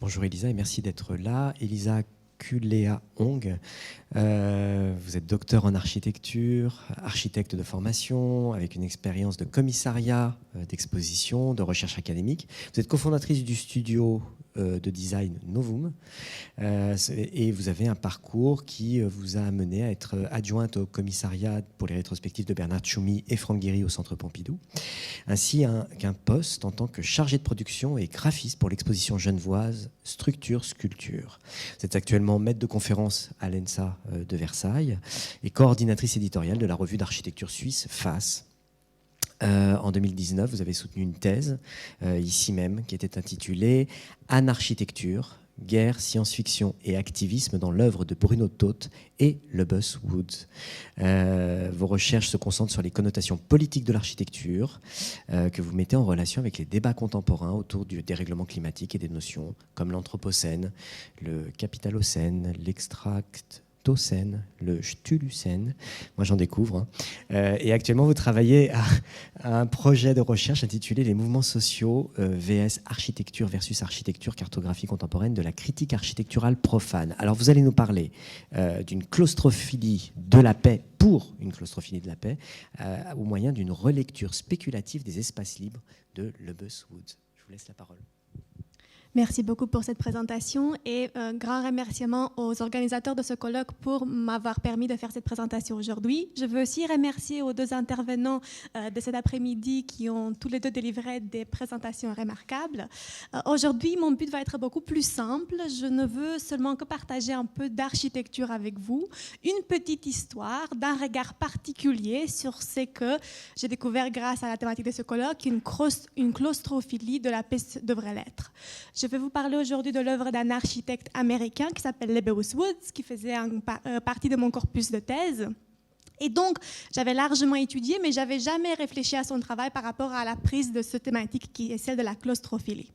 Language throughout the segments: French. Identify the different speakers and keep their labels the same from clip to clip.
Speaker 1: Bonjour Elisa et merci d'être là. Elisa Kulea Ong, vous êtes docteur en architecture, architecte de formation, avec une expérience de commissariat, d'exposition, de recherche académique. Vous êtes cofondatrice du studio de design Novum et vous avez un parcours qui vous a amené à être adjointe au commissariat pour les rétrospectives de Bernard Tchoumi et Franck Guéry au Centre Pompidou, ainsi qu'un poste en tant que chargé de production et graphiste pour l'exposition genevoise Structure Sculpture. Vous êtes actuellement maître de conférence à l'ENSA de Versailles et coordinatrice éditoriale de la revue d'architecture suisse FAS. En 2019, vous avez soutenu une thèse, ici même, qui était intitulée « Anarchitecture, guerre, science-fiction et activisme dans l'œuvre de Bruno Taut et Lebus Woods ». Vos recherches se concentrent sur les connotations politiques de l'architecture que vous mettez en relation avec les débats contemporains autour du dérèglement climatique et des notions comme l'anthropocène, le capitalocène, l'extractocène, le stulucène. Moi, j'en découvre. Et actuellement, vous travaillez à un projet de recherche intitulé « Les mouvements sociaux vs architecture versus architecture, cartographie contemporaine de la critique architecturale profane ». Alors, vous allez nous parler d'une claustrophilie de la paix pour une claustrophilie de la paix au moyen d'une relecture spéculative des espaces libres de Lebus Woods. Je vous laisse la parole.
Speaker 2: Merci beaucoup pour cette présentation et un grand remerciement aux organisateurs de ce colloque pour m'avoir permis de faire cette présentation aujourd'hui. Je veux aussi remercier aux deux intervenants de cet après-midi qui ont tous les deux délivré des présentations remarquables. Aujourd'hui, mon but va être beaucoup plus simple. Je ne veux seulement que partager un peu d'architecture avec vous, une petite histoire d'un regard particulier sur ce que j'ai découvert grâce à la thématique de ce colloque, une claustrophilie de la paix devrait l'être. Je vais vous parler aujourd'hui de l'œuvre d'un architecte américain qui s'appelle Lebus Woods, qui faisait partie de mon corpus de thèse. Et donc, j'avais largement étudié, mais je n'avais jamais réfléchi à son travail par rapport à la prise de cette thématique qui est celle de la claustrophilie.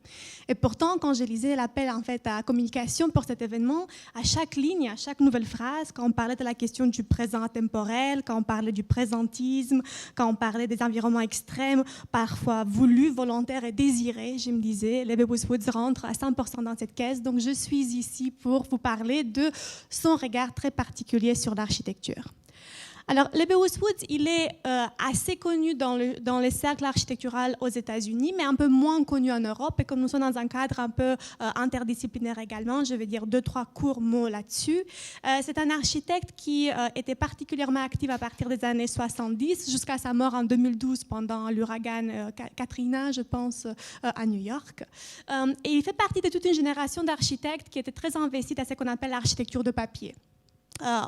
Speaker 2: Et pourtant, quand je lisais l'appel en fait, à communication pour cet événement, à chaque ligne, à chaque nouvelle phrase, quand on parlait de la question du présent temporel, quand on parlait du présentisme, quand on parlait des environnements extrêmes, parfois voulus, volontaires et désirés, je me disais, Lebus Woods rentre à 100% dans cette caisse, donc je suis ici pour vous parler de son regard très particulier sur l'architecture. Alors, Lebus Woods, il est assez connu dans les cercles architecturaux aux États-Unis, mais un peu moins connu en Europe, et comme nous sommes dans un cadre un peu interdisciplinaire également, je vais dire 2-3 courts mots là-dessus. C'est un architecte qui était particulièrement actif à partir des années 70 jusqu'à sa mort en 2012 pendant l'ouragan Katrina, je pense, à New York. Et il fait partie de toute une génération d'architectes qui étaient très investis dans ce qu'on appelle l'architecture de papier.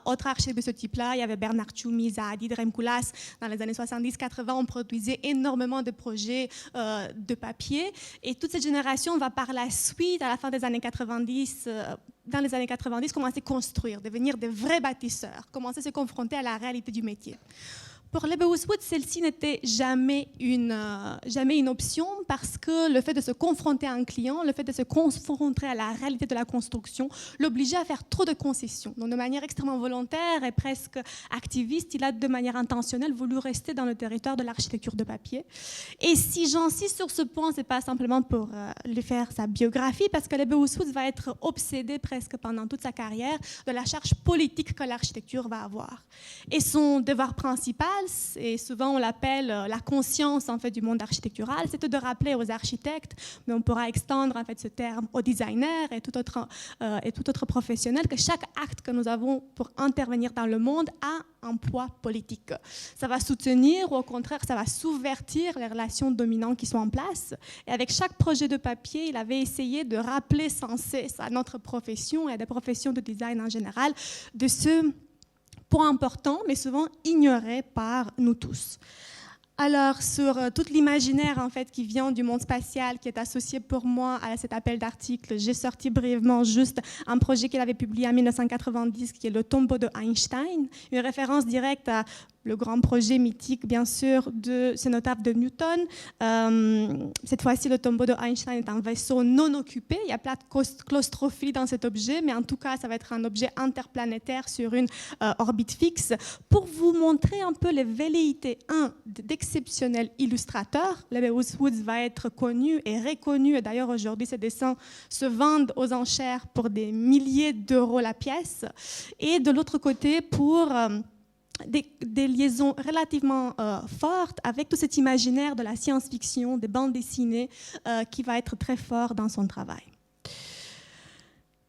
Speaker 2: Autre architecte de ce type-là, il y avait Bernard Tchoumi, Zaadi, Dremkoulas. Dans les années 70-80, on produisait énormément de projets de papier. Et toute cette génération va par la suite, à la fin des années 90, dans les années 90, commencer à construire, devenir des vrais bâtisseurs, commencer à se confronter à la réalité du métier. Pour Lebus Woods, celle-ci n'était jamais une option parce que le fait de se confronter à un client, le fait de se confronter à la réalité de la construction, l'obligeait à faire trop de concessions. Donc, de manière extrêmement volontaire et presque activiste, il a de manière intentionnelle voulu rester dans le territoire de l'architecture de papier. Et si j'insiste sur ce point, ce n'est pas simplement pour lui faire sa biographie, parce que Lebus Woods va être obsédé presque pendant toute sa carrière de la charge politique que l'architecture va avoir. Et son devoir principal, et souvent on l'appelle la conscience en fait, du monde architectural, c'est de rappeler aux architectes, mais on pourra extendre en fait, ce terme aux designers et tout autre professionnel, que chaque acte que nous avons pour intervenir dans le monde a un poids politique. Ça va soutenir ou au contraire, ça va subvertir les relations dominantes qui sont en place. Et avec chaque projet de papier, il avait essayé de rappeler sans cesse à notre profession et à des professions de design en général de ce point important, mais souvent ignoré par nous tous. Alors, sur tout l'imaginaire en fait, qui vient du monde spatial, qui est associé pour moi à cet appel d'article, j'ai sorti brièvement juste un projet qu'il avait publié en 1990, qui est le tombeau de Einstein, une référence directe à le grand projet mythique, bien sûr, de cénotaphe de Newton. Cette fois-ci, le tombeau de Einstein est un vaisseau non occupé. Il y a plein de claustrophilie dans cet objet, mais en tout cas, ça va être un objet interplanétaire sur une orbite fixe. Pour vous montrer un peu les velléités, d'exceptionnels illustrateurs, Lebbeus Woods va être connu et reconnu, et d'ailleurs aujourd'hui, ses dessins se vendent aux enchères pour des milliers d'euros la pièce. Et de l'autre côté, pour des liaisons relativement fortes avec tout cet imaginaire de la science-fiction, des bandes dessinées, qui va être très fort dans son travail.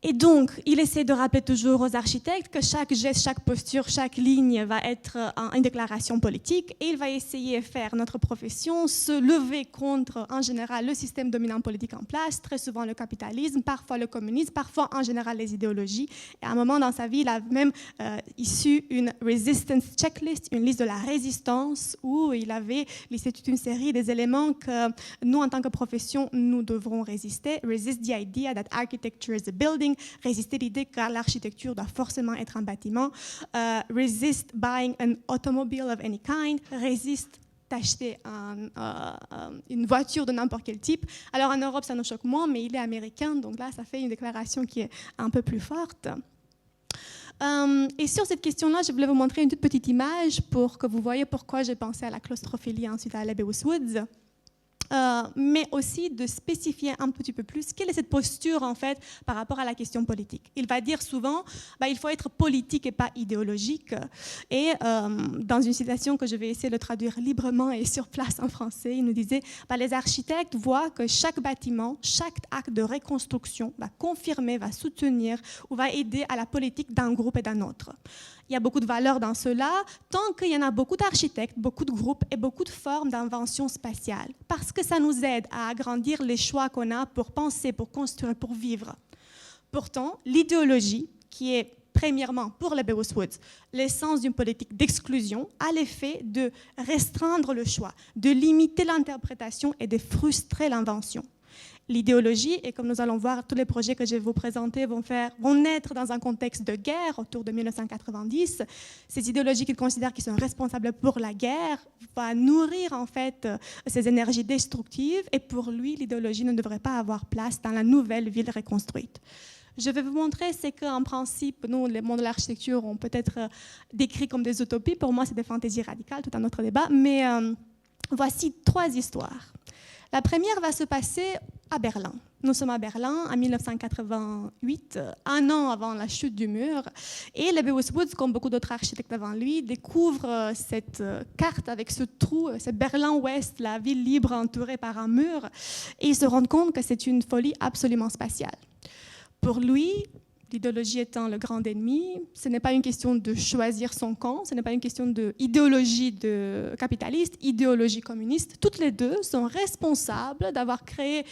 Speaker 2: Et donc, il essaie de rappeler toujours aux architectes que chaque geste, chaque posture, chaque ligne va être une déclaration politique, et il va essayer de faire notre profession se lever contre, en général, le système dominant politique en place, très souvent le capitalisme, parfois le communisme, parfois en général les idéologies. Et à un moment dans sa vie, il a même issu une resistance checklist, une liste de la résistance, où il avait listé toute une série des éléments que nous, en tant que profession, nous devrons résister. Resist the idea that architecture is a building. Résister l'idée que l'architecture doit forcément être un bâtiment. Resist buying an automobile of any kind. Résiste d'acheter une voiture de n'importe quel type. Alors en Europe, ça nous choque moins, mais il est américain, donc là, ça fait une déclaration qui est un peu plus forte. Et sur cette question-là, je voulais vous montrer une toute petite image pour que vous voyez pourquoi j'ai pensé à la claustrophilie ensuite à Lebbeus Woods. Mais aussi de spécifier un petit peu plus quelle est cette posture en fait par rapport à la question politique. Il va dire souvent il faut être politique et pas idéologique. Et dans une citation que je vais essayer de traduire librement et sur place en français, il nous disait les architectes voient que chaque bâtiment, chaque acte de reconstruction va confirmer, va soutenir ou va aider à la politique d'un groupe et d'un autre. Il y a beaucoup de valeur dans cela, tant qu'il y en a beaucoup d'architectes, beaucoup de groupes et beaucoup de formes d'invention spatiale, parce que ça nous aide à agrandir les choix qu'on a pour penser, pour construire, pour vivre. Pourtant, l'idéologie, qui est premièrement pour Lebbeus Woods l'essence d'une politique d'exclusion, a l'effet de restreindre le choix, de limiter l'interprétation et de frustrer l'invention. L'idéologie, et comme nous allons voir, tous les projets que je vais vous présenter vont naître dans un contexte de guerre autour de 1990. Ces idéologies qu'ils considèrent qu'ils sont responsables pour la guerre vont nourrir en fait ces énergies destructives, et pour lui, l'idéologie ne devrait pas avoir place dans la nouvelle ville reconstruite. Je vais vous montrer, c'est qu'en principe, nous, les mondes de l'architecture, ont peut-être décrit comme des utopies. Pour moi, c'est des fantaisies radicales, tout un autre débat. Mais voici 3 histoires. La première va se passer à Berlin. Nous sommes à Berlin en 1988, un an avant la chute du mur. Et Lebbeus Woods, comme beaucoup d'autres architectes avant lui, découvre cette carte avec ce trou, c'est Berlin-Ouest, la ville libre entourée par un mur. Et il se rend compte que c'est une folie absolument spatiale. Pour lui, l'idéologie étant le grand ennemi, ce n'est pas une question de choisir son camp, ce n'est pas une question d'idéologie de capitaliste, idéologie communiste. Toutes les deux sont responsables d'avoir créé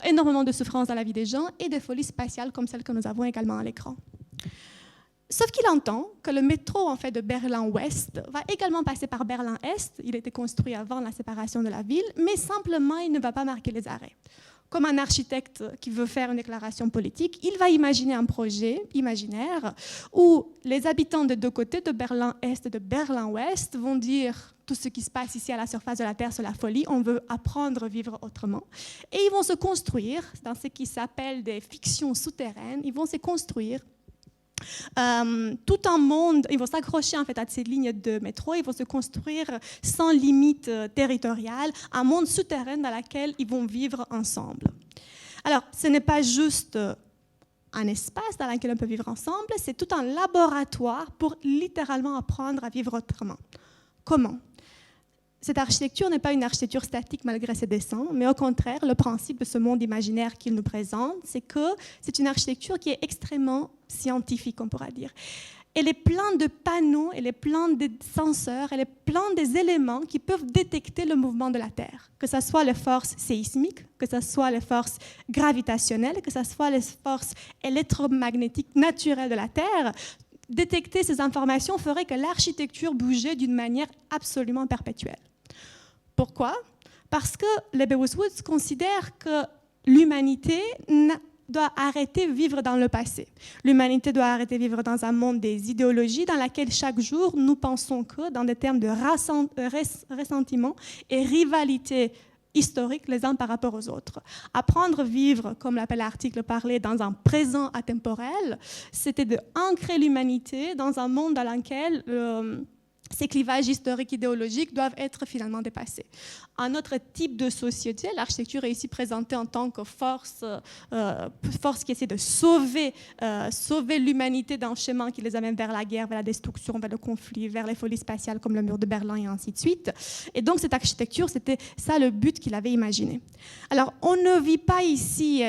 Speaker 2: énormément de souffrances dans la vie des gens et des folies spatiales comme celles que nous avons également à l'écran. Sauf qu'il entend que le métro en fait, de Berlin-Ouest va également passer par Berlin-Est. Il a été construit avant la séparation de la ville, mais simplement, il ne va pas marquer les arrêts. Comme un architecte qui veut faire une déclaration politique, il va imaginer un projet imaginaire où les habitants des deux côtés, de Berlin-Est et de Berlin-Ouest, vont dire tout ce qui se passe ici à la surface de la Terre, c'est la folie, on veut apprendre à vivre autrement. Et ils vont se construire dans ce qui s'appelle des fictions souterraines, ils vont se construire tout un monde, ils vont s'accrocher en fait à ces lignes de métro, ils vont se construire sans limite territoriale, un monde souterrain dans lequel ils vont vivre ensemble. Alors, ce n'est pas juste un espace dans lequel on peut vivre ensemble, c'est tout un laboratoire pour littéralement apprendre à vivre autrement. Comment ? Cette architecture n'est pas une architecture statique malgré ses dessins, mais au contraire, le principe de ce monde imaginaire qu'il nous présente, c'est que c'est une architecture qui est extrêmement scientifique, on pourra dire. Elle est pleine de panneaux, elle est pleine de senseurs, elle est pleine des éléments qui peuvent détecter le mouvement de la Terre, que ce soit les forces séismiques, que ce soit les forces gravitationnelles, que ce soit les forces électromagnétiques naturelles de la Terre. Détecter ces informations ferait que l'architecture bougeait d'une manière absolument perpétuelle. Pourquoi ? Parce que Lebbeus Woods considère que l'humanité doit arrêter de vivre dans le passé. L'humanité doit arrêter de vivre dans un monde des idéologies dans lequel chaque jour nous pensons que dans des termes de ressentiment et rivalité historique les uns par rapport aux autres. Apprendre à vivre, comme l'appelle l'article parlé, dans un présent atemporel, c'était d'ancrer l'humanité dans un monde dans lequel ces clivages historiques idéologiques doivent être finalement dépassés. Un autre type de société, l'architecture est ici présentée en tant que force qui essaie de sauver l'humanité d'un chemin qui les amène vers la guerre, vers la destruction, vers le conflit, vers les folies spatiales comme le mur de Berlin et ainsi de suite. Et donc cette architecture, c'était ça le but qu'il avait imaginé. Alors on ne vit pas ici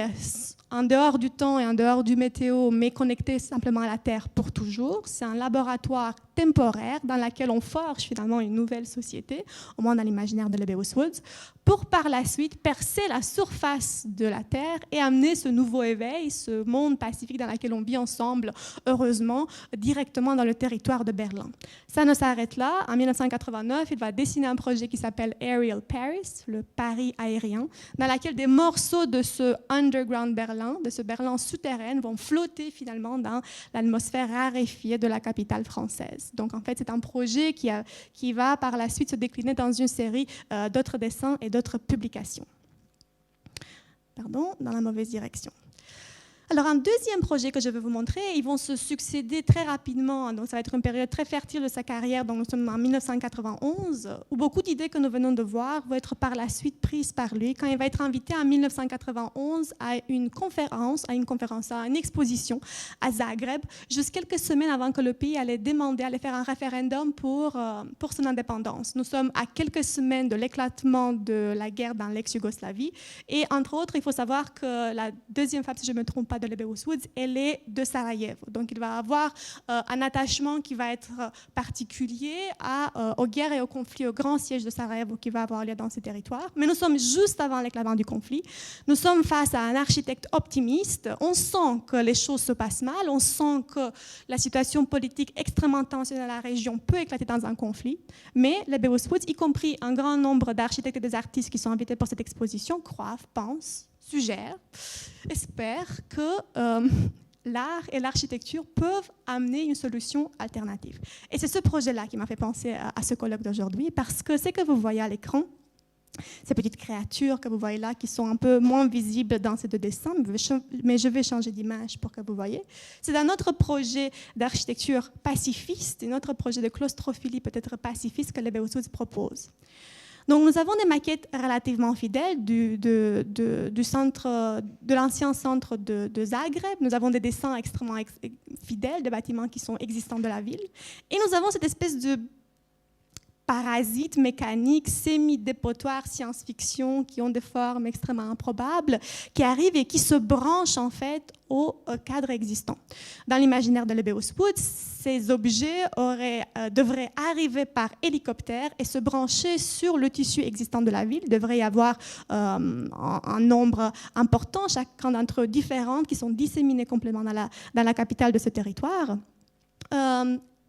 Speaker 2: en dehors du temps et en dehors du météo, mais connecté simplement à la Terre pour toujours. C'est un laboratoire temporaire dans lequel on forge finalement une nouvelle société, au moins dans l'imaginaire de Lebbeus Woods, pour par la suite percer la surface de la Terre et amener ce nouveau éveil, ce monde pacifique dans lequel on vit ensemble, heureusement, directement dans le territoire de Berlin. Ça ne s'arrête là. En 1989, il va dessiner un projet qui s'appelle Aerial Paris, le Paris aérien, dans lequel des morceaux de ce underground Berlin, de ce Berlin souterrain, vont flotter finalement dans l'atmosphère raréfiée de la capitale française. Donc en fait, c'est un projet qui va par la suite se décliner dans une série d'autres dessins et d'autres publications. Pardon, dans la mauvaise direction. Alors, un deuxième projet que je vais vous montrer, ils vont se succéder très rapidement, donc ça va être une période très fertile de sa carrière, donc nous sommes en 1991, où beaucoup d'idées que nous venons de voir vont être par la suite prises par lui, quand il va être invité en 1991 à une exposition à Zagreb, juste quelques semaines avant que le pays allait faire un référendum pour son indépendance. Nous sommes à quelques semaines de l'éclatement de la guerre dans l'ex-Yougoslavie, et entre autres, il faut savoir que la deuxième femme, si je ne me trompe pas, de Lebbeus Woods, elle est de Sarajevo. Donc il va avoir un attachement qui va être particulier aux guerres et aux conflits, au grand siège de Sarajevo qui va avoir lieu dans ces territoires. Mais nous sommes juste avant l'éclatement du conflit. Nous sommes face à un architecte optimiste. On sent que les choses se passent mal. On sent que la situation politique extrêmement tensionnée dans la région peut éclater dans un conflit. Mais Lebbeus Woods, y compris un grand nombre d'architectes et des artistes qui sont invités pour cette exposition, croient, pensent, suggère, espère que l'art et l'architecture peuvent amener une solution alternative. Et c'est ce projet-là qui m'a fait penser à ce colloque d'aujourd'hui, parce que ce que vous voyez à l'écran, ces petites créatures que vous voyez là, qui sont un peu moins visibles dans ces deux dessins, mais je vais changer d'image pour que vous voyez. C'est un autre projet d'architecture pacifiste, un autre projet de claustrophilie peut-être pacifiste que Lebbeus Woods propose. Donc, nous avons des maquettes relativement fidèles de l'ancien centre de Zagreb. Nous avons des dessins extrêmement fidèles de bâtiments qui sont existants de la ville. Et nous avons cette espèce de parasites mécaniques, semi-dépotoirs science-fiction qui ont des formes extrêmement improbables, qui arrivent et qui se branchent en fait au cadre existant. Dans l'imaginaire de Lebbeus Woods, ces objets devraient arriver par hélicoptère et se brancher sur le tissu existant de la ville. Il devrait y avoir un nombre important, chacun d'entre eux différents, qui sont disséminés complètement dans la capitale de ce territoire.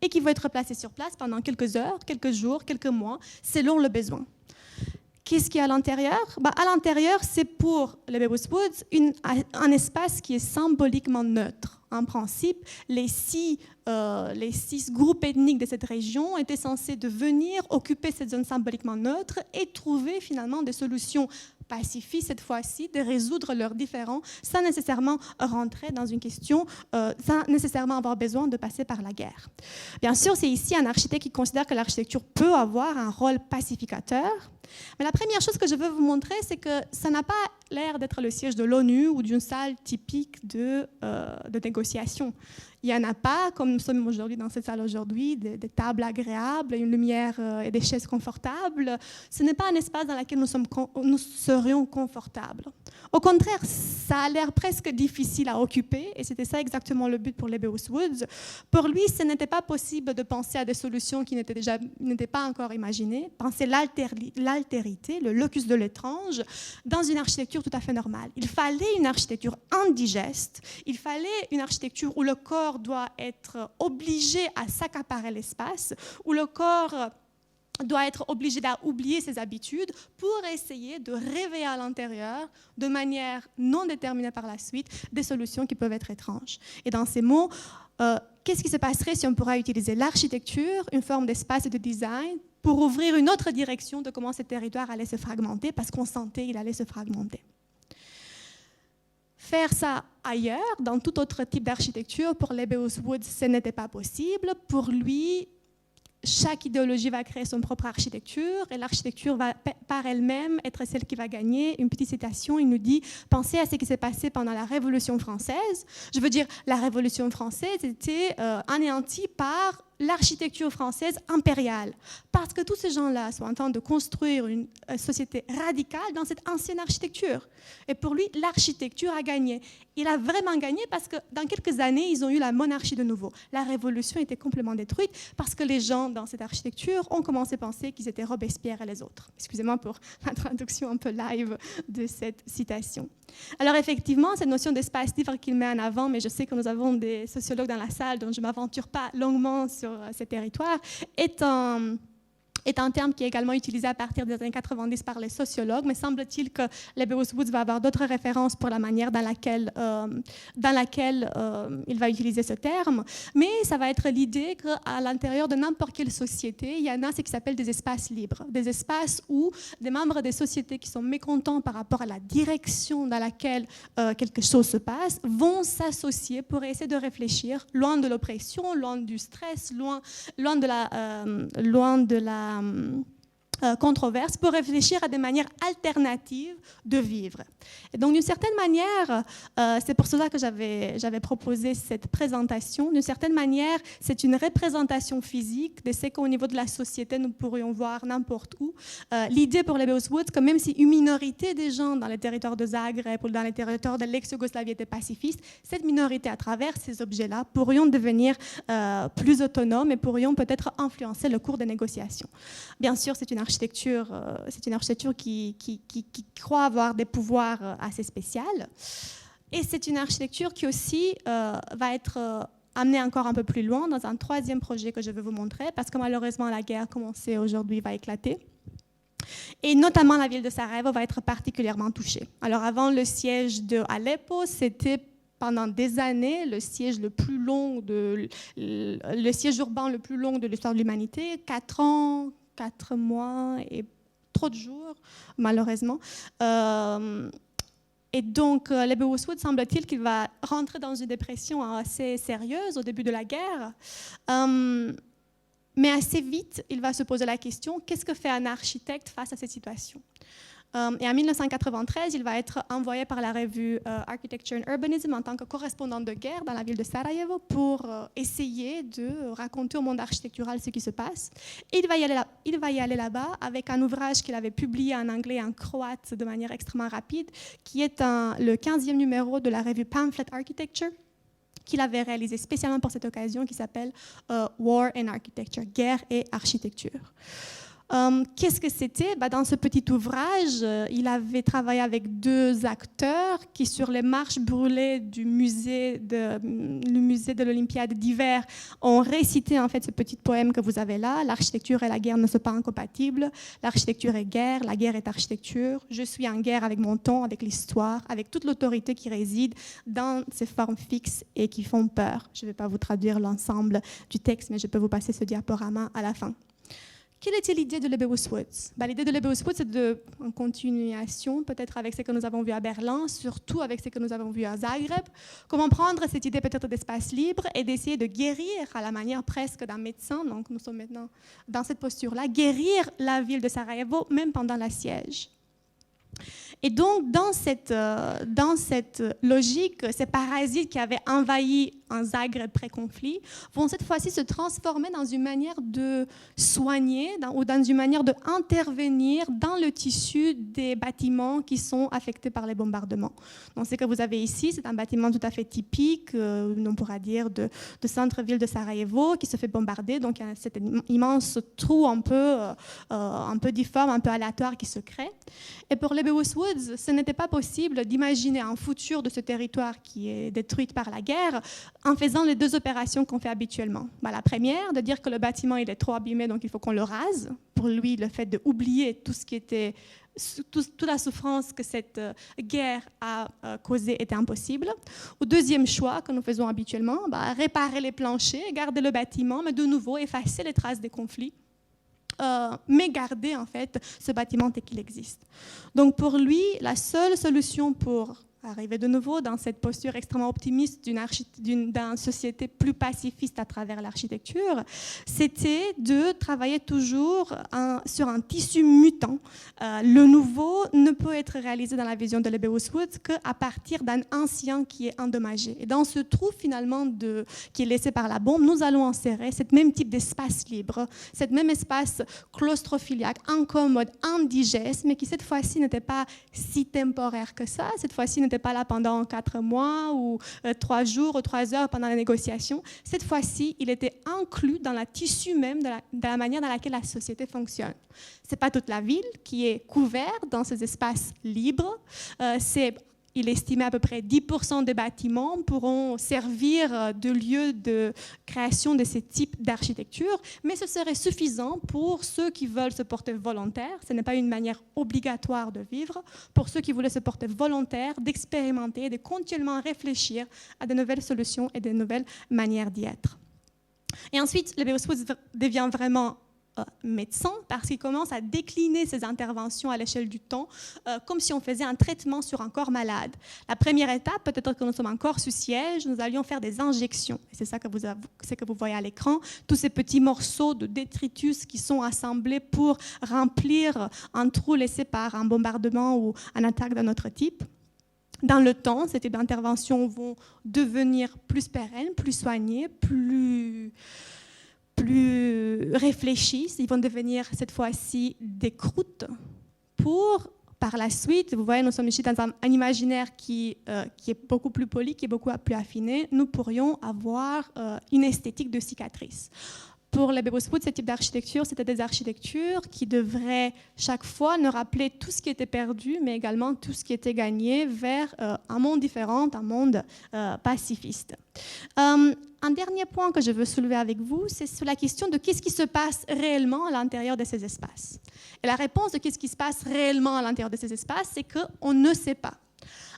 Speaker 2: Et qui vont être placés sur place pendant quelques heures, quelques jours, quelques mois, selon le besoin. Qu'est-ce qu'il y a à l'intérieur ? À l'intérieur, c'est pour Lebbeus Woods un espace qui est symboliquement neutre. En principe, les six groupes ethniques de cette région étaient censés de venir occuper cette zone symboliquement neutre et trouver finalement des solutions pacifistes cette fois-ci, de résoudre leurs différends sans nécessairement rentrer dans une question, sans nécessairement avoir besoin de passer par la guerre. Bien sûr, c'est ici un architecte qui considère que l'architecture peut avoir un rôle pacificateur. Mais la première chose que je veux vous montrer, c'est que ça n'a pas l'air d'être le siège de l'ONU ou d'une salle typique de négociation. Il n'y en a pas, comme nous sommes aujourd'hui dans cette salle aujourd'hui, des tables agréables, une lumière et des chaises confortables. Ce n'est pas un espace dans lequel nous serions confortables. Au contraire, ça a l'air presque difficile à occuper, et c'était ça exactement le but pour Lebbeus Woods. Pour lui, ce n'était pas possible de penser à des solutions qui n'étaient pas encore imaginées, penser l'altérité, le locus de l'étrange, dans une architecture tout à fait normale. Il fallait une architecture indigeste, il fallait une architecture où le corps doit être obligé à s'accaparer l'espace, où le corps doit être obligé d'oublier ses habitudes pour essayer de réveiller à l'intérieur, de manière non déterminée par la suite, des solutions qui peuvent être étranges. Et dans ces mots, qu'est-ce qui se passerait si on pourrait utiliser l'architecture, une forme d'espace et de design, pour ouvrir une autre direction de comment ce territoire allait se fragmenter, parce qu'on sentait qu'il allait se fragmenter. Faire ça ailleurs, dans tout autre type d'architecture, pour Lebbeus Woods, ce n'était pas possible. Pour lui, chaque idéologie va créer son propre architecture et l'architecture va par elle-même être celle qui va gagner. Une petite citation, il nous dit « Pensez à ce qui s'est passé pendant la Révolution française ». Je veux dire, la Révolution française était anéantie par l'architecture française impériale, parce que tous ces gens-là sont en train de construire une société radicale dans cette ancienne architecture. Et pour lui, l'architecture a gagné. Il a vraiment gagné parce que dans quelques années, ils ont eu la monarchie de nouveau. La révolution était complètement détruite parce que les gens dans cette architecture ont commencé à penser qu'ils étaient Robespierre et les autres. Excusez-moi pour la traduction un peu live de cette citation. Alors effectivement, cette notion d'espace libre qu'il met en avant, mais je sais que nous avons des sociologues dans la salle, donc je ne m'aventure pas longuement sur ces territoires, est un terme qui est également utilisé à partir des années 90 par les sociologues, mais semble-t-il que Lebbeus Woods va avoir d'autres références pour la manière dans laquelle il va utiliser ce terme. Mais ça va être l'idée qu'à l'intérieur de n'importe quelle société, il y en a ce qui s'appelle des espaces libres, des espaces où des membres des sociétés qui sont mécontents par rapport à la direction dans laquelle quelque chose se passe vont s'associer pour essayer de réfléchir, loin de l'oppression, loin du stress, loin de la controverse, pour réfléchir à des manières alternatives de vivre. Et donc, d'une certaine manière, c'est pour cela que j'avais proposé cette présentation. D'une certaine manière, c'est une représentation physique de ce qu'au niveau de la société, nous pourrions voir n'importe où. L'idée pour Lebbeus Woods, que même si une minorité des gens dans les territoires de Zagreb ou dans les territoires de l'ex-Yougoslavie étaient pacifistes, cette minorité, à travers ces objets-là, pourrions devenir plus autonomes et pourrions peut-être influencer le cours des négociations. Bien sûr, c'est une architecture qui croit avoir des pouvoirs assez spéciaux. Et c'est une architecture qui aussi va être amenée encore un peu plus loin dans un troisième projet que je vais vous montrer, parce que malheureusement, la guerre commencée aujourd'hui va éclater. Et notamment, la ville de Sarajevo va être particulièrement touchée. Alors, avant le siège de Aleppo, c'était pendant des années le siège urbain le plus long de l'histoire de l'humanité, 4 ans, 4 mois et trop de jours, malheureusement. Et donc, Lebbeus Woods, semble-t-il qu'il va rentrer dans une dépression assez sérieuse au début de la guerre. Mais assez vite, il va se poser la question, qu'est-ce que fait un architecte face à cette situation ? Et en 1993, il va être envoyé par la revue Architecture and Urbanism en tant que correspondant de guerre dans la ville de Sarajevo pour essayer de raconter au monde architectural ce qui se passe. Et il va y aller là-bas avec un ouvrage qu'il avait publié en anglais et en croate de manière extrêmement rapide, qui est le 15e numéro de la revue Pamphlet Architecture, qu'il avait réalisé spécialement pour cette occasion, qui s'appelle War and Architecture, guerre et architecture. Qu'est-ce que c'était ? Dans ce petit ouvrage, il avait travaillé avec 2 acteurs qui, sur les marches brûlées du musée de l'Olympiade d'hiver, ont récité en fait ce petit poème que vous avez là. L'architecture et la guerre ne sont pas incompatibles. L'architecture est guerre, la guerre est architecture. Je suis en guerre avec mon temps, avec l'histoire, avec toute l'autorité qui réside dans ces formes fixes et qui font peur. Je ne vais pas vous traduire l'ensemble du texte, mais je peux vous passer ce diaporama à la fin. Quelle était l'idée de Lebbeus Woods ? L'idée de Lebbeus Woods, c'est en continuation, peut-être avec ce que nous avons vu à Berlin, surtout avec ce que nous avons vu à Zagreb, comment prendre cette idée peut-être d'espace libre et d'essayer de guérir à la manière presque d'un médecin, donc nous sommes maintenant dans cette posture-là, guérir la ville de Sarajevo, même pendant la siège. Et donc, dans cette logique, ces parasites qui avaient envahi un Zagreb pré-conflit vont cette fois-ci se transformer dans une manière de soigner ou dans une manière d'intervenir dans le tissu des bâtiments qui sont affectés par les bombardements. Donc, ce que vous avez ici, c'est un bâtiment tout à fait typique, on pourra dire, de centre-ville de Sarajevo qui se fait bombarder. Donc, il y a cet immense trou un peu difforme, un peu aléatoire qui se crée. Et pour les Bewus Woods, ce n'était pas possible d'imaginer un futur de ce territoire qui est détruit par la guerre en faisant les deux opérations qu'on fait habituellement. La première, de dire que le bâtiment il est trop abîmé, donc il faut qu'on le rase. Pour lui, le fait d'oublier tout ce qui était toute la souffrance que cette guerre a causée était impossible. Au deuxième choix que nous faisons habituellement, réparer les planchers, garder le bâtiment, mais de nouveau effacer les traces des conflits. Mais garder en fait ce bâtiment tel qu'il existe. Donc pour lui, la seule solution pour arriver de nouveau dans cette posture extrêmement optimiste d'une société plus pacifiste à travers l'architecture, c'était de travailler toujours sur un tissu mutant. Le nouveau ne peut être réalisé dans la vision de Lebbeus Woods qu'à partir d'un ancien qui est endommagé. Et dans ce trou finalement qui est laissé par la bombe, nous allons insérer ce même type d'espace libre, cet même espace claustrophiliaque, incommode, indigeste, mais qui cette fois-ci n'était pas si temporaire que ça. Cette fois-ci n'était pas là pendant 4 mois ou 3 jours ou 3 heures pendant la négociation. Cette fois-ci, il était inclus dans le tissu même de la manière dans laquelle la société fonctionne. Ce n'est pas toute la ville qui est couverte dans ces espaces libres. Il estimait à peu près 10% des bâtiments pourront servir de lieu de création de ces types d'architecture, mais ce serait suffisant pour ceux qui veulent se porter volontaires. Ce n'est pas une manière obligatoire de vivre. Pour ceux qui voulaient se porter volontaires, d'expérimenter, de continuellement réfléchir à de nouvelles solutions et de nouvelles manières d'y être. Et ensuite, Lebbeus Woods devient vraiment médecin parce qu'il commence à décliner ses interventions à l'échelle du temps comme si on faisait un traitement sur un corps malade. La première étape, peut-être que nous sommes encore sous siège, nous allions faire des injections. Et c'est ça que vous voyez à l'écran, tous ces petits morceaux de détritus qui sont assemblés pour remplir un trou laissé par un bombardement ou une attaque d'un autre type. Dans le temps, ces types d'interventions vont devenir plus pérennes, plus soignées, plus réfléchis, ils vont devenir cette fois-ci des croûtes pour, par la suite, vous voyez, nous sommes ici dans un imaginaire qui est beaucoup plus poli, qui est beaucoup plus affiné, nous pourrions avoir une esthétique de cicatrice. Pour les Lebbeus Woods, ce type d'architecture, c'était des architectures qui devraient chaque fois nous rappeler tout ce qui était perdu, mais également tout ce qui était gagné vers un monde différent, un monde pacifiste. Un dernier point que je veux soulever avec vous, c'est sur la question de qu'est-ce qui se passe réellement à l'intérieur de ces espaces. Et la réponse de qu'est-ce qui se passe réellement à l'intérieur de ces espaces, c'est qu'on ne sait pas.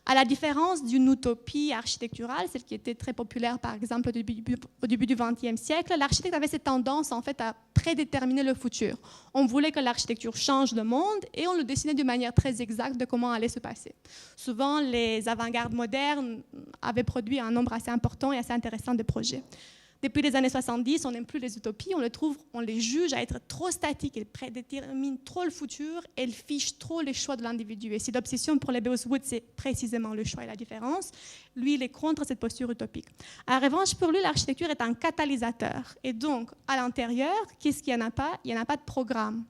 Speaker 2: À la différence d'une utopie architecturale, celle qui était très populaire par exemple au début du XXe siècle, l'architecte avait cette tendance en fait à prédéterminer le futur. On voulait que l'architecture change le monde et on le dessinait d'une manière très exacte de comment allait se passer. Souvent, les avant-gardes modernes avaient produit un nombre assez important et assez intéressant de projets. Depuis les années 70, on n'aime plus les utopies, on les juge à être trop statiques, elles prédéterminent trop le futur, elles fichent trop les choix de l'individu. Et si l'obsession pour les Lebbeus Woods, c'est précisément le choix et la différence, lui, il est contre cette posture utopique. En revanche, pour lui, l'architecture est un catalyseur. Et donc, à l'intérieur, qu'est-ce qu'il n'y en a pas? Il n'y en a pas de programme.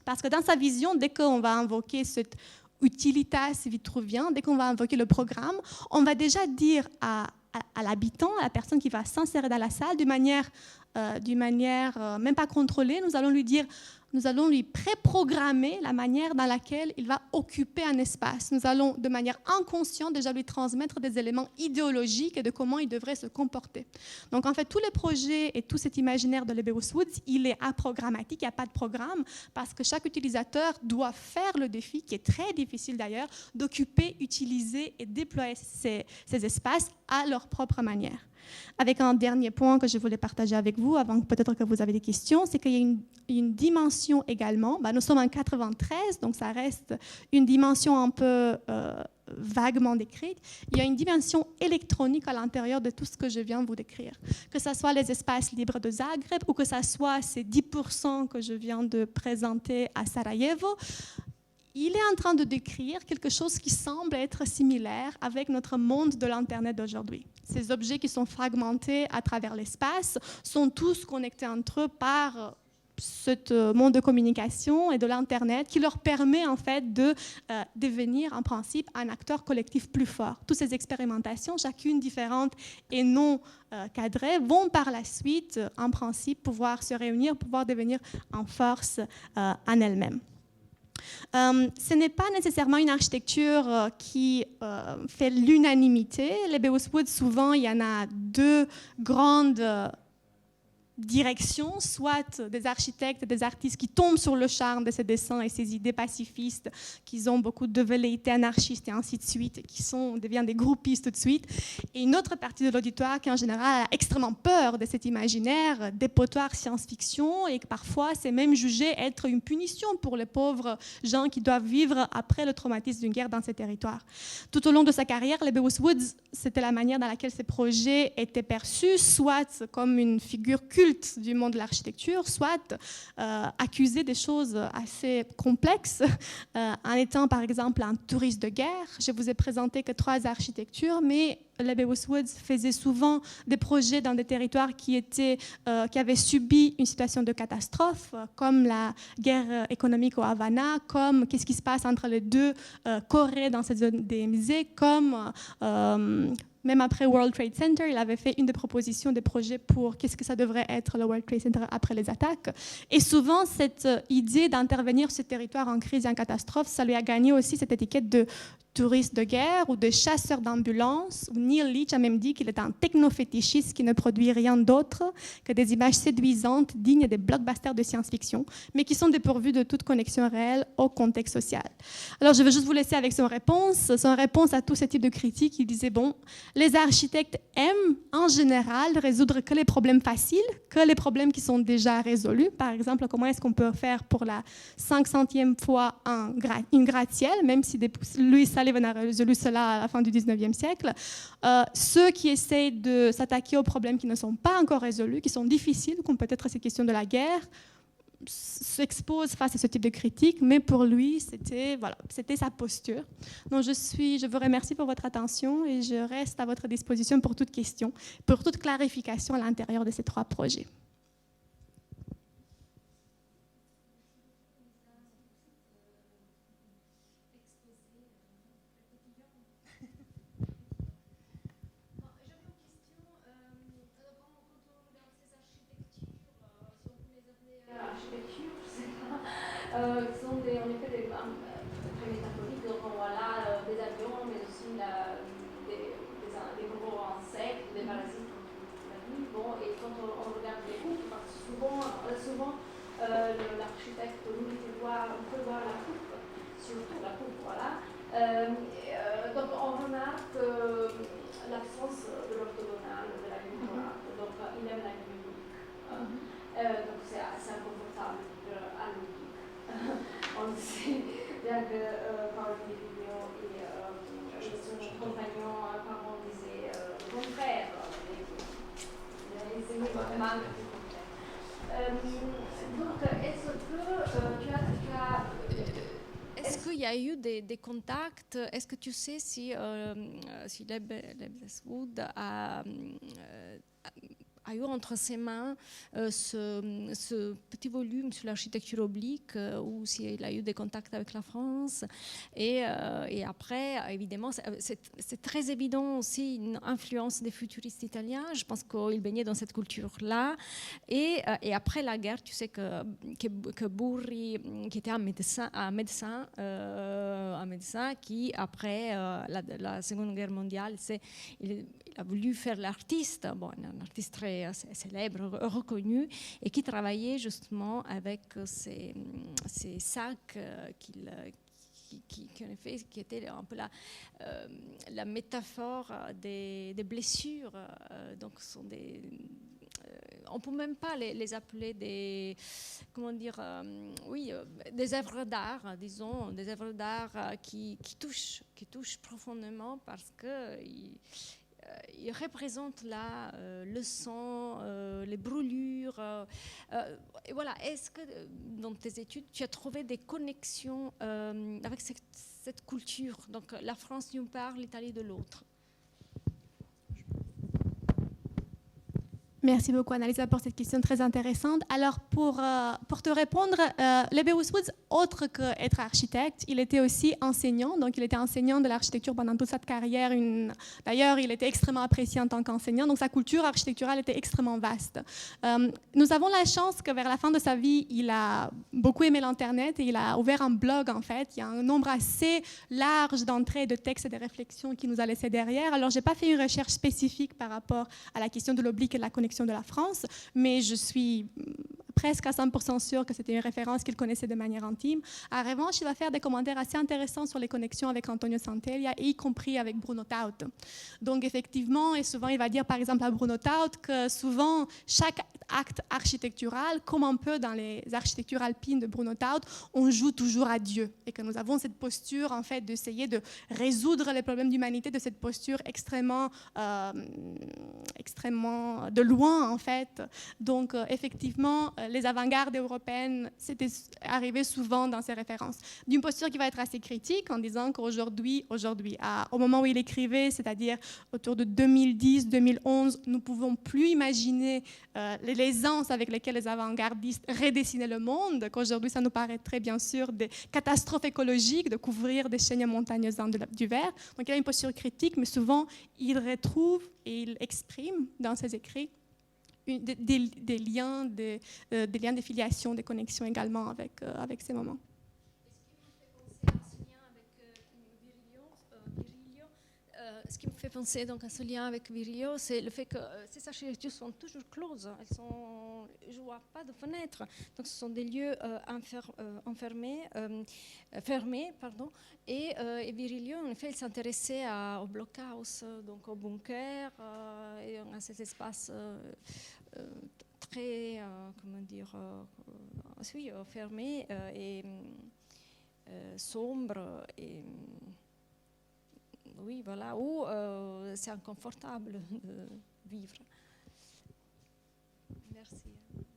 Speaker 2: Parce que dans sa vision, dès qu'on va invoquer cette utilitas vitruvien, dès qu'on va invoquer le programme, on va déjà dire à l'habitant, à la personne qui va s'insérer dans la salle, d'une manière même pas contrôlée, nous allons lui préprogrammer la manière dans laquelle il va occuper un espace. Nous allons, de manière inconsciente, déjà lui transmettre des éléments idéologiques et de comment il devrait se comporter. Donc, en fait, tous les projets et tout cet imaginaire de Lebbeus Woods, il est aprogrammatique, il n'y a pas de programme, parce que chaque utilisateur doit faire le défi, qui est très difficile d'ailleurs, d'occuper, utiliser et déployer ces espaces à leur propre manière. Avec un dernier point que je voulais partager avec vous, avant peut-être que vous avez des questions, c'est qu'il y a une dimension également. Nous sommes en 93, donc ça reste une dimension un peu vaguement décrite. Il y a une dimension électronique à l'intérieur de tout ce que je viens de vous décrire. Que ce soit les espaces libres de Zagreb ou que ce soit ces 10% que je viens de présenter à Sarajevo, il est en train de décrire quelque chose qui semble être similaire avec notre monde de l'Internet d'aujourd'hui. Ces objets qui sont fragmentés à travers l'espace sont tous connectés entre eux par ce monde de communication et de l'Internet qui leur permet en fait de devenir en principe un acteur collectif plus fort. Toutes ces expérimentations, chacune différente et non cadrées, vont par la suite en principe pouvoir se réunir, pouvoir devenir en force en elles-mêmes. Ce n'est pas nécessairement une architecture qui fait l'unanimité. Les Bevis Woods, souvent, il y en a deux grandes direction, soit des architectes, des artistes qui tombent sur le charme de ces dessins et ces idées pacifistes, qui ont beaucoup de velléités anarchistes et ainsi de suite, qui deviennent des groupistes tout de suite, et une autre partie de l'auditoire qui en général a extrêmement peur de cet imaginaire dépotoir science-fiction et que parfois c'est même jugé être une punition pour les pauvres gens qui doivent vivre après le traumatisme d'une guerre dans ces territoires. Tout au long de sa carrière, les Bevis Woods, c'était la manière dans laquelle ces projets étaient perçus, soit comme une figure culte du monde de l'architecture, soit accusé des choses assez complexes, en étant par exemple un touriste de guerre. Je vous ai présenté que 3 architectures, mais les Bevis Woods faisaient souvent des projets dans des territoires qui avaient subi une situation de catastrophe, comme la guerre économique au Havana, comme qu'est-ce qui se passe entre les deux Corées dans cette zone DMZ, comme même après World Trade Center, il avait fait une des propositions des projets pour qu'est-ce que ça devrait être le World Trade Center après les attaques. Et souvent, cette idée d'intervenir sur ce territoire en crise et en catastrophe, ça lui a gagné aussi cette étiquette de touriste de guerre ou de chasseur d'ambulance. Neil Leach a même dit qu'il est un techno-fétichiste qui ne produit rien d'autre que des images séduisantes, dignes des blockbusters de science-fiction, mais qui sont dépourvues de toute connexion réelle au contexte social. Alors, je vais juste vous laisser avec son réponse à tous ces types de critiques. Il disait, bon, les architectes aiment, en général, résoudre que les problèmes faciles, que les problèmes qui sont déjà résolus. Par exemple, comment est-ce qu'on peut faire pour la 500e fois une gratte-ciel, même si Louis Sullivan a résolu cela à la fin du 19e siècle. Ceux qui essayent de s'attaquer aux problèmes qui ne sont pas encore résolus, qui sont difficiles, comme peut-être ces questions de la guerre, s'expose face à ce type de critique, mais pour lui, c'était sa posture. Donc, je vous remercie pour votre attention et je reste à votre disposition pour toute question, pour toute clarification à l'intérieur de ces 3 projets.
Speaker 3: Sont en effet très métaphoriques, donc voilà des avions, mais aussi des gros insectes, des parasites, comme tu l'as dit. Bon, et quand on regarde les coupes, parce que souvent l'architecte, nous, on peut voir la coupe, surtout la coupe, voilà. Donc on remarque l'absence de l'orthogonale, de la ligne droite, donc il aime la ligne unique. Donc c'est assez inconfortable à lui. On le sait bien que par les vidéos et son compagnon apparemment disait le contraire. Les mal du contraire. Donc, est-ce que
Speaker 4: est-ce qu'il y a eu des contacts? Est-ce que tu sais si les Bevis Woods a eu entre ses mains ce petit volume sur l'architecture oblique, ou s'il a eu des contacts avec la France. Et après, évidemment, c'est très évident aussi une influence des futuristes italiens. Je pense qu'il baignait dans cette culture-là. Et après la guerre, tu sais que Burri, qui était un médecin qui, après la Seconde Guerre mondiale, il a voulu faire l'artiste, un artiste très célèbre, reconnu, et qui travaillait justement avec ces sacs qui étaient un peu la métaphore des blessures. Donc, ce sont on ne peut même pas les appeler des œuvres d'art, disons, des œuvres d'art qui touchent profondément parce que il représente là le sang, les brûlures. Et voilà, est-ce que dans tes études, tu as trouvé des connexions avec cette culture? Donc la France d'une part, l'Italie de l'autre.
Speaker 2: Merci beaucoup, Annalisa, pour cette question très intéressante. Alors, pour te répondre, Lebbeus Woods, autre qu'être architecte, il était aussi enseignant. Donc, il était enseignant de l'architecture pendant toute sa carrière. D'ailleurs, il était extrêmement apprécié en tant qu'enseignant. Donc, sa culture architecturale était extrêmement vaste. Nous avons la chance que vers la fin de sa vie, il a beaucoup aimé l'Internet et il a ouvert un blog, en fait. Il y a un nombre assez large d'entrées, de textes et de réflexions qu'il nous a laissé derrière. Alors, je n'ai pas fait une recherche spécifique par rapport à la question de l'oblique et de la connexion de la France, mais je suis presque à 100% sûre que c'était une référence qu'il connaissait de manière intime. En revanche, il va faire des commentaires assez intéressants sur les connexions avec Antonio Santeglia, et y compris avec Bruno Taut. Donc effectivement, et souvent il va dire par exemple à Bruno Taut que souvent chaque acte architectural, comme un peu dans les architectures alpines de Bruno Taut, on joue toujours à Dieu, et que nous avons cette posture en fait d'essayer de résoudre les problèmes d'humanité de cette posture extrêmement de loin en fait. Donc effectivement, les avant-gardes européennes, c'était arrivé souvent dans ces références. D'une posture qui va être assez critique en disant qu'aujourd'hui, au moment où il écrivait, c'est-à-dire autour de 2010-2011, nous ne pouvons plus imaginer l'aisance avec laquelle les avant-gardistes redessinaient le monde, qu'aujourd'hui ça nous paraîtrait bien sûr des catastrophes écologiques de couvrir des chaînes montagneuses du verre. Donc il a une posture critique, mais souvent il retrouve et il exprime dans ses écrits des liens de filiation, des connexions également avec ces moments.
Speaker 4: Ce qui me fait penser donc à ce lien avec Virilio, c'est le fait que ces architectures sont toujours closes, elles ne jouent pas de fenêtres, donc ce sont des lieux fermés, et Virilio, en effet, il s'intéressait au blockhouse, donc au bunker, et à cet espace très, fermé et sombre, et oui, voilà, où c'est inconfortable de vivre. Merci.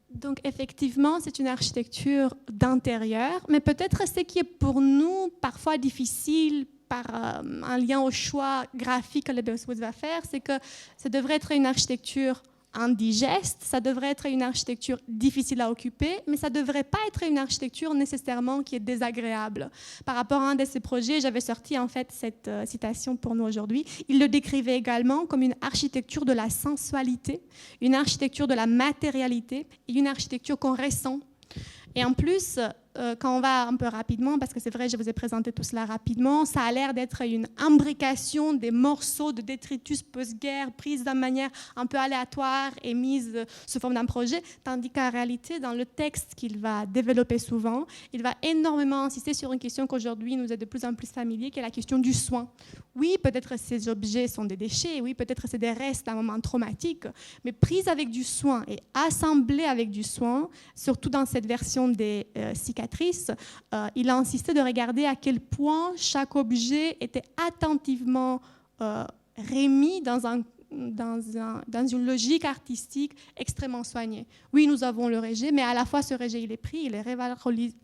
Speaker 2: Donc effectivement, c'est une architecture d'intérieur, mais peut-être ce qui est pour nous parfois difficile par un lien au choix graphique que Lebbeus Woods va faire, c'est que ça devrait être une architecture indigeste, ça devrait être une architecture difficile à occuper, mais ça ne devrait pas être une architecture nécessairement qui est désagréable. Par rapport à un de ses projets, j'avais sorti en fait cette citation pour nous aujourd'hui. Il le décrivait également comme une architecture de la sensualité, une architecture de la matérialité et une architecture qu'on ressent. Et en plus, quand on va un peu rapidement, parce que c'est vrai, je vous ai présenté tout cela rapidement, ça a l'air d'être une imbrication des morceaux de détritus post-guerre prises d'une manière un peu aléatoire et mise sous forme d'un projet, tandis qu'en réalité, dans le texte qu'il va développer souvent, il va énormément insister sur une question qu'aujourd'hui nous est de plus en plus familier, qui est la question du soin. Oui, peut-être ces objets sont des déchets, oui, peut-être c'est des restes d'un moment traumatique, mais prises avec du soin et assemblées avec du soin, surtout dans cette version des cicatrices, il a insisté de regarder à quel point chaque objet était attentivement remis dans une logique artistique extrêmement soignée. Oui, nous avons le rejet, mais à la fois ce rejet, il est pris, il est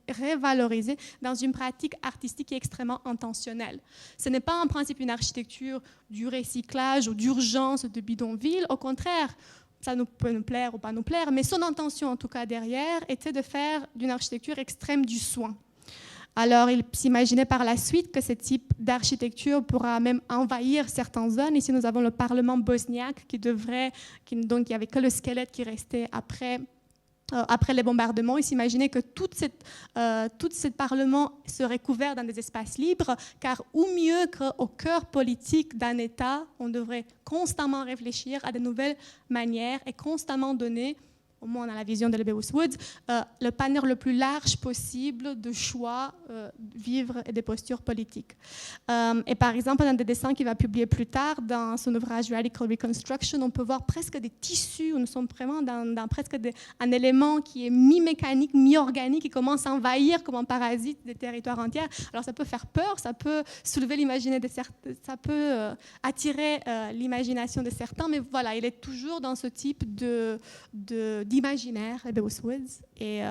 Speaker 2: révalorisé dans une pratique artistique qui est extrêmement intentionnelle. Ce n'est pas en principe une architecture du recyclage ou d'urgence de bidonville, au contraire, ça peut nous plaire ou pas nous plaire, mais son intention, en tout cas derrière, était de faire d'une architecture extrême du soin. Alors, il s'imaginait par la suite que ce type d'architecture pourra même envahir certaines zones. Ici, nous avons le Parlement bosniaque donc il n'y avait que le squelette qui restait après les bombardements. Il s'imaginait que tout ce Parlement serait couvert dans des espaces libres, car où mieux qu'au cœur politique d'un État, on devrait constamment réfléchir à de nouvelles manières et constamment donner, au moins dans la vision de Lebbeus Woods, le panel le plus large possible de choix, vivre et des postures politiques. Et par exemple, dans des dessins qu'il va publier plus tard, dans son ouvrage Radical Reconstruction, on peut voir presque des tissus, où nous sommes vraiment dans presque un élément qui est mi-mécanique, mi-organique, qui commence à envahir comme un parasite des territoires entiers. Alors ça peut faire peur, ça peut soulever l'imagination, ça peut attirer l'imagination de certains, mais voilà, il est toujours dans ce type d'imaginaire, les Bebos Woods. Et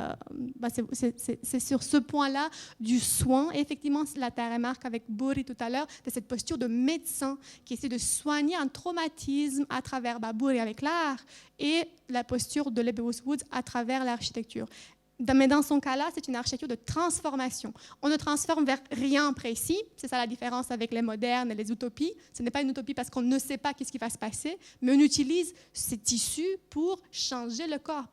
Speaker 2: c'est sur ce point-là du soin. Et effectivement, la remarque avec Buri tout à l'heure, de cette posture de médecin qui essaie de soigner un traumatisme à travers Buri avec l'art et la posture de les Bebos Woods à travers l'architecture. Mais dans son cas-là, c'est une architecture de transformation. On ne transforme vers rien précis. C'est ça la différence avec les modernes et les utopies. Ce n'est pas une utopie parce qu'on ne sait pas qu'est-ce qui va se passer, mais on utilise ces tissus pour changer le corps.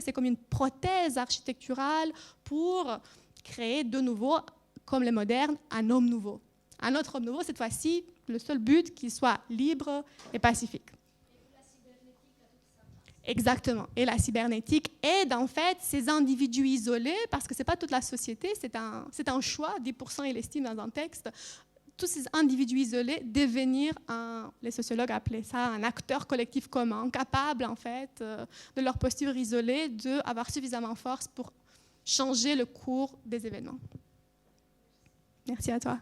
Speaker 2: C'est comme une prothèse architecturale pour créer de nouveau, comme les modernes, un homme nouveau. Un autre homme nouveau, cette fois-ci, le seul but, qu'il soit libre et pacifique. Exactement. Et la cybernétique aide en fait ces individus isolés, parce que ce n'est pas toute la société, c'est un choix, 10% il estime dans un texte, tous ces individus isolés devenir, les sociologues appelaient ça un acteur collectif commun, capable en fait de leur posture isolée, d'avoir suffisamment de force pour changer le cours des événements. Merci à toi.